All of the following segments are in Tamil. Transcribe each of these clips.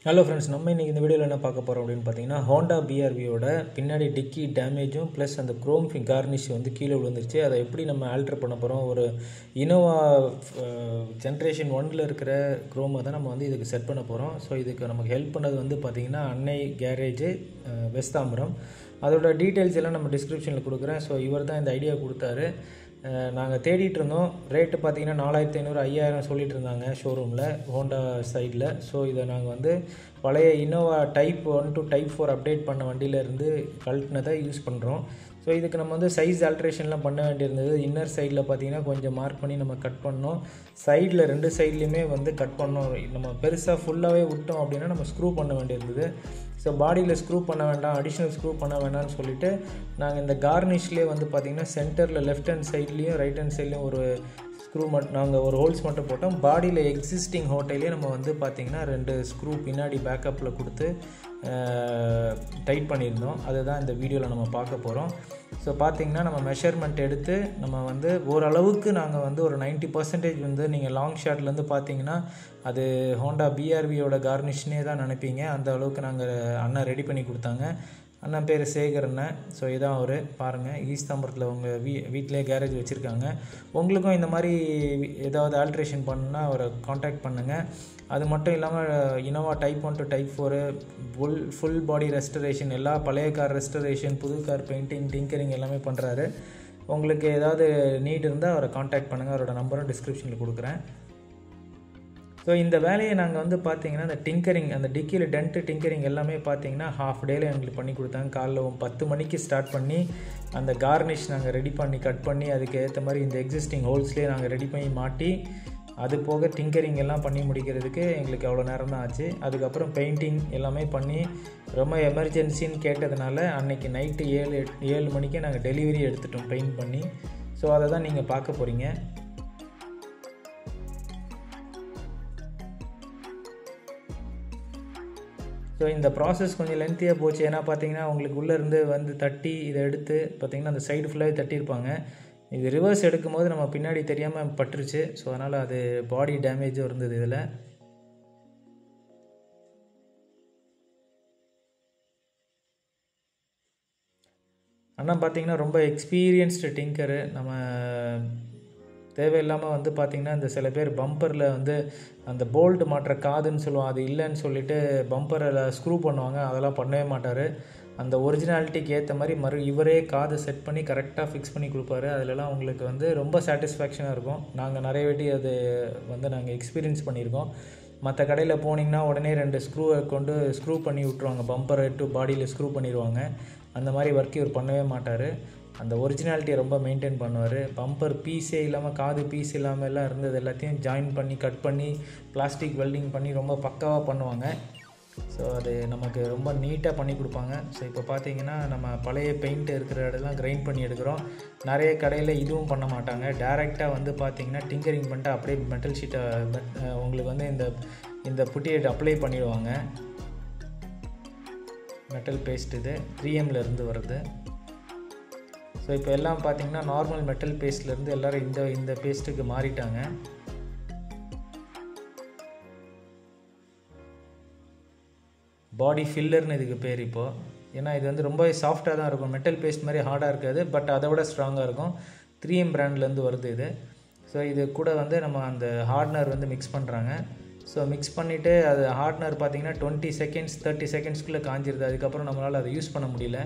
ஹலோ ஃப்ரெண்ட்ஸ், நம்ம இன்றைக்கி இந்த வீடியோவில் என்ன பார்க்க போகிறோம் அப்படின்னு பார்த்தீங்கன்னா, ஹோண்டா பிஆர்வியோட பின்னாடி டிக்கி டேமேஜும் ப்ளஸ் அந்த குரோம் கார்னிஷ் வந்து கீழே விழுந்துருச்சு. அதை எப்படி நம்ம ஆல்ட்ரு பண்ண போகிறோம். ஒரு இனோவா ஜென்ரேஷன் 1 இருக்கிற குரோமை தான் நம்ம வந்து இதுக்கு செட் பண்ண போகிறோம். ஸோ இதுக்கு நமக்கு ஹெல்ப் பண்ணது வந்து பார்த்திங்கன்னா அன்னை கேரேஜு வெஸ்ட் தாம்பரம். அதோட டீட்டெயில்ஸ் எல்லாம் நம்ம டிஸ்கிரிப்ஷனில் கொடுக்குறேன். ஸோ இவர் தான் இந்த ஐடியா கொடுத்தாரு. நாங்கள் தேடிட்டு இருந்தோம். ரேட்டு பார்த்திங்கன்னா 4500 5000 சொல்லிகிட்டு இருந்தாங்க ஷோரூமில் ஹோண்டா சைடில். ஸோ இதை நாங்கள் வந்து பழைய Innova type 1 to type 4 update பண்ண வண்டியிலேருந்து கழட்டினதை யூஸ் பண்ணுறோம். ஸோ இதுக்கு நம்ம வந்து சைஸ் ஆல்ட்ரேஷன்லாம் பண்ண வேண்டியிருந்தது. இன்னர் சைடில் பார்த்திங்கன்னா கொஞ்சம் மார்க் பண்ணி நம்ம கட் பண்ணோம். சைடில் 2 சைட்லேயுமே வந்து கட் பண்ணோம். நம்ம பெருசாக ஃபுல்லாகவே விட்டோம் அப்படின்னா நம்ம ஸ்க்ரூ பண்ண வேண்டியிருந்தது. ஸோ பாடியில் ஸ்க்ரூ பண்ண வேண்டாம், அடிஷ்னல் ஸ்க்ரூ பண்ண வேண்டாம்னு சொல்லிவிட்டு நாங்கள் இந்த கார்னிஷ்லேயே வந்து பார்த்திங்கன்னா சென்டரில் லெஃப்ட் ஹேண்ட் சைட்லேயும் ரைட் ஹேண்ட் சைட்லேயும் ஒரு ஸ்க்ரூ நாங்கள் ஒரு ஹோல்ஸ் மட்டும் போட்டோம். பாடியில் எக்ஸிஸ்டிங் ஹோட்டல்லே நம்ம வந்து பார்த்திங்கன்னா 2 ஸ்க்ரூ பின்னாடி பேக்கப்பில் கொடுத்து டைட் பண்ணியிருந்தோம். அதுதான் இந்த வீடியோவில் நம்ம பார்க்க போகிறோம். ஸோ பார்த்திங்கன்னா நம்ம மெஷர்மெண்ட் எடுத்து நம்ம வந்து ஓரளவுக்கு நாங்கள் வந்து ஒரு 90% வந்து நீங்கள் லாங் ஷாட்லேருந்து பார்த்திங்கன்னா அது ஹோண்டா பிஆர்வியோட கார்னிஷ்னே தான் நினைப்பீங்க. அந்த அளவுக்கு நாங்கள் அண்ணன் ரெடி பண்ணி கொடுத்தாங்க. அண்ணன் பேர் சேகர் அண்ணன். ஸோ இதான் அவர் பாருங்கள், ஈஸ்ட் தாம்பரத்தில் உங்கள் வீட்டிலே கேரேஜ் வச்சுருக்காங்க. உங்களுக்கும் இந்த மாதிரி ஏதாவது ஆல்ட்ரேஷன் பண்ணால் அவரை காண்டாக்ட் பண்ணுங்கள். அது மட்டும் இல்லாமல் Innova type 1 to type 4 full body restoration, எல்லா பழைய கார் ரெஸ்டரேஷன், புது கார் பெயிண்டிங், டிங்கரிங் எல்லாமே பண்ணுறாரு. உங்களுக்கு ஏதாவது நீட் இருந்தால் அவரை காண்டாக்ட் பண்ணுங்கள். அவரோட நம்பரும் டிஸ்கிரிப்ஷனில் கொடுக்குறேன். ஸோ இந்த வேலையை நாங்கள் வந்து பார்த்திங்கன்னா இந்த டிங்கரிங், அந்த டிக்கியில் டென்ட்டு டிங்கரிங் எல்லாமே பார்த்திங்கன்னா ஹாஃப் டேயில் எங்களுக்கு பண்ணி கொடுத்தாங்க. காலைல 10 மணிக்கு ஸ்டார்ட் பண்ணி அந்த கார்னிஷ் நாங்கள் ரெடி பண்ணி கட் பண்ணி அதுக்கு ஏற்ற மாதிரி இந்த எக்ஸிஸ்டிங் ஹோல்ஸ்லேயே நாங்கள் ரெடி பண்ணி மாட்டி அது போக டிங்கரிங் எல்லாம் பண்ணி முடிக்கிறதுக்கு எங்களுக்கு அவ்வளோ நேரம் தான் ஆச்சு. அதுக்கப்புறம் பெயிண்டிங் எல்லாமே பண்ணி ரொம்ப எமர்ஜென்சின்னு கேட்டதுனால அன்றைக்கி நைட்டு 7 மணிக்கே நாங்கள் டெலிவரி எடுத்துட்டோம் பெயிண்ட் பண்ணி. ஸோ அதை தான் நீங்கள் பார்க்க போகிறீங்க. ஸோ இந்த ப்ராசஸ் கொஞ்சம் லென்த்தியாக போச்சு. ஏன்னா பார்த்திங்கன்னா உங்களுக்கு உள்ளேருந்து வந்து தட்டி இதை எடுத்து பார்த்திங்கன்னா அந்த சைடு ஃபுல்லாகவே தட்டியிருப்பாங்க. இது ரிவர்ஸ் எடுக்கும்போது நம்ம பின்னாடி தெரியாமல் பட்டுருச்சு. ஸோ அதனால் அது பாடி டேமேஜும் இருந்தது இதில். அண்ணா பார்த்திங்கன்னா ரொம்ப எக்ஸ்பீரியன்ஸ்டு டிங்கரு. நம்ம தேவையில்லாமல் வந்து பார்த்திங்கன்னா இந்த சில பேர் பம்பரில் வந்து அந்த போல்ட் மாட்டுற காதுன்னு சொல்லுவோம், அது இல்லைன்னு சொல்லிவிட்டு பம்பரில் ஸ்க்ரூ பண்ணுவாங்க. அதெல்லாம் பண்ணவே மாட்டார். அந்த ஒரிஜினாலிட்டிக்கு ஏற்ற மாதிரி இவரே காதை செட் பண்ணி கரெக்டாக ஃபிக்ஸ் பண்ணி கொடுப்பாரு. அதிலலாம் உங்களுக்கு வந்து ரொம்ப சாட்டிஸ்ஃபேக்ஷனாக இருக்கும். நாங்கள் நிறைய வாட்டி அது வந்து நாங்கள் எக்ஸ்பீரியன்ஸ் பண்ணியிருக்கோம். மற்ற கடையில் போனீங்கன்னா உடனே 2 ஸ்க்ரூவை கொண்டு ஸ்க்ரூ பண்ணி விட்ருவாங்க, பம்பரை டு பாடியில் ஸ்க்ரூ பண்ணிடுவாங்க. அந்த மாதிரி ஒர்க் இவர் பண்ணவே மாட்டார். அந்த ஒரிஜினாலிட்டியை ரொம்ப மெயின்டைன் பண்ணுவார். பம்பர் பீஸே இல்லாமல், காது பீஸ் இல்லாமல் எல்லாம் இருந்தது எல்லாத்தையும் ஜாயின் பண்ணி கட் பண்ணி பிளாஸ்டிக் வெல்டிங் பண்ணி ரொம்ப பக்காவாக பண்ணுவாங்க. ஸோ அது நமக்கு ரொம்ப நீட்டாக பண்ணி கொடுப்பாங்க. ஸோ இப்போ பார்த்திங்கன்னா நம்ம பழைய பெயிண்ட் இருக்கிற இடம்லாம் கிரைண்ட் பண்ணி எடுக்கிறோம். நிறைய கடையில் இதுவும் பண்ண மாட்டாங்க. டேரெக்டாக வந்து பார்த்திங்கன்னா டிங்கரிங் பண்ணிட்டு அப்படியே மெட்டல் ஷீட்டை உங்களுக்கு வந்து இந்த புட்டியை அப்ளை பண்ணிடுவாங்க. மெட்டல் பேஸ்ட் இது 3M இருந்து வருது. ஸோ இப்போ எல்லாம் பார்த்திங்கன்னா நார்மல் மெட்டல் பேஸ்ட்லேருந்து எல்லோரும் இந்த பேஸ்ட்டுக்கு மாறிட்டாங்க. பாடி ஃபில்லர்னு இதுக்கு பேர் இப்போது. ஏன்னா இது வந்து ரொம்ப சாஃப்டாக தான் இருக்கும். மெட்டல் பேஸ்ட் மாதிரி ஹார்டாக இருக்காது, பட் அதை விட ஸ்ட்ராங்காக இருக்கும். 3M பிராண்ட்லேருந்து வருது இது. ஸோ இது கூட வந்து நம்ம அந்த ஹார்ட்னர் வந்து மிக்ஸ் பண்ணுறாங்க. ஸோ மிக்ஸ் பண்ணிவிட்டு அது ஹார்ட்னர் பார்த்திங்கன்னா 20 செகண்ட்ஸ் 30 செகண்ட்ஸ்க்குள்ளே காஞ்சிருது. அதுக்கப்புறம் நம்மளால் அதை யூஸ் பண்ண முடியல.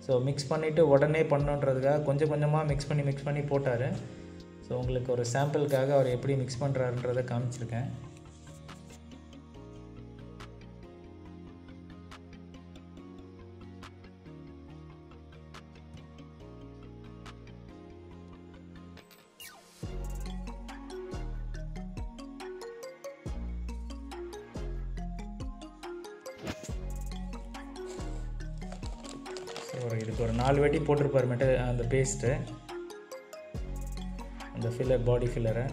ஸோ மிக்ஸ் பண்ணிவிட்டு உடனே பண்ணுன்றதுக்காக கொஞ்சம் கொஞ்சமாக மிக்ஸ் பண்ணி போட்டார். ஸோ உங்களுக்கு ஒரு சாம்பிளுக்காக அவர் எப்படி மிக்ஸ் பண்ணுறாருன்றதை காமிச்சிருக்கேன். இதுக்கு ஒரு 4 வாட்டி போட்டிருப்பார் மெட்டல் அந்த பேஸ்ட்டு, அந்த ஃபில்லர், பாடி ஃபில்லரை.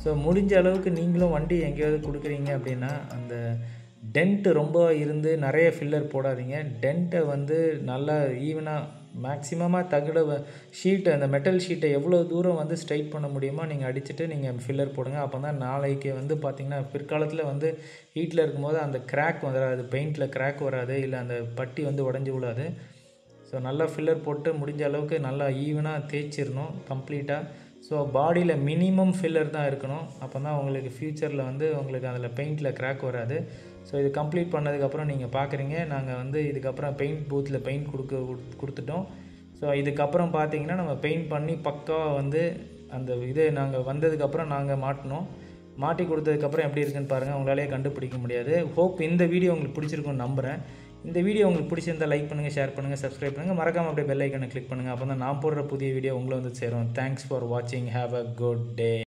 ஸோ முடிஞ்ச அளவுக்கு நீங்களும் வண்டி எங்கேயாவது கொடுக்குறீங்க அப்படின்னா அந்த டென்ட்டு ரொம்ப இருந்து நிறைய ஃபில்லர் போடாதீங்க. டென்ட்டை வந்து நல்லா ஈவனாக மேக்ஸிமமாக ஷீட்டை அந்த மெட்டல் ஷீட்டை எவ்வளோ தூரம் வந்து ஸ்ட்ரைட் பண்ண முடியுமோ நீங்கள் அடிச்சுட்டு நீங்கள் ஃபில்லர் போடுங்க. அப்போ தான் நாளைக்கு வந்து பார்த்திங்கன்னா பிற்காலத்தில் வந்து ஹீட்டில் இருக்கும்போது அந்த கிராக் வராது, பெயிண்டில் கிராக் வராது, இல்லை அந்த பட்டி வந்து உடஞ்சி விழாது. ஸோ நல்லா ஃபில்லர் போட்டு முடிஞ்ச அளவுக்கு நல்லா ஈவனாக தேய்ச்சிடணும் கம்ப்ளீட்டாக. ஸோ பாடியில் மினிமம் ஃபில்லர் தான் இருக்கணும். அப்போ தான் உங்களுக்கு ஃப்யூச்சரில் வந்து உங்களுக்கு அதில் பெயிண்டில் கிராக் வராது. ஸோ இது கம்ப்ளீட் பண்ணதுக்கப்புறம் நீங்கள் பார்க்குறீங்க, நாங்கள் வந்து இதுக்கப்புறம் பெயிண்ட் பூத்தில் பெயிண்ட் கொடுத்துட்டோம். ஸோ இதுக்கப்புறம் பார்த்தீங்கன்னா நம்ம பெயிண்ட் பண்ணி பக்காவாக வந்து அந்த இது நாங்கள் வந்ததுக்கப்புறம் நாங்கள் மாட்டி கொடுத்ததுக்கப்புறம் எப்படி இருக்குன்னு பாருங்கள், உங்களாலே கண்டுபிடிக்க முடியாது. ஹோப் இந்த வீடியோ உங்களுக்கு பிடிச்சிருக்குன்னு நம்புகிறேன். இந்த வீடியோ உங்களுக்கு பிடிச்சிருந்தால் லைக் பண்ணுங்கள், ஷேர் பண்ணுங்கள், சப்ஸ்கிரைப் பண்ணுங்கள். மறக்காமல் அப்படியே பெல் ஐக்கனை கிளிக் பண்ணுங்கள். அப்போ தான் நான் போடுற புதிய வீடியோ உங்களை வந்து சேரும். தேங்க்ஸ் ஃபார் வாட்சிங். Have a good day.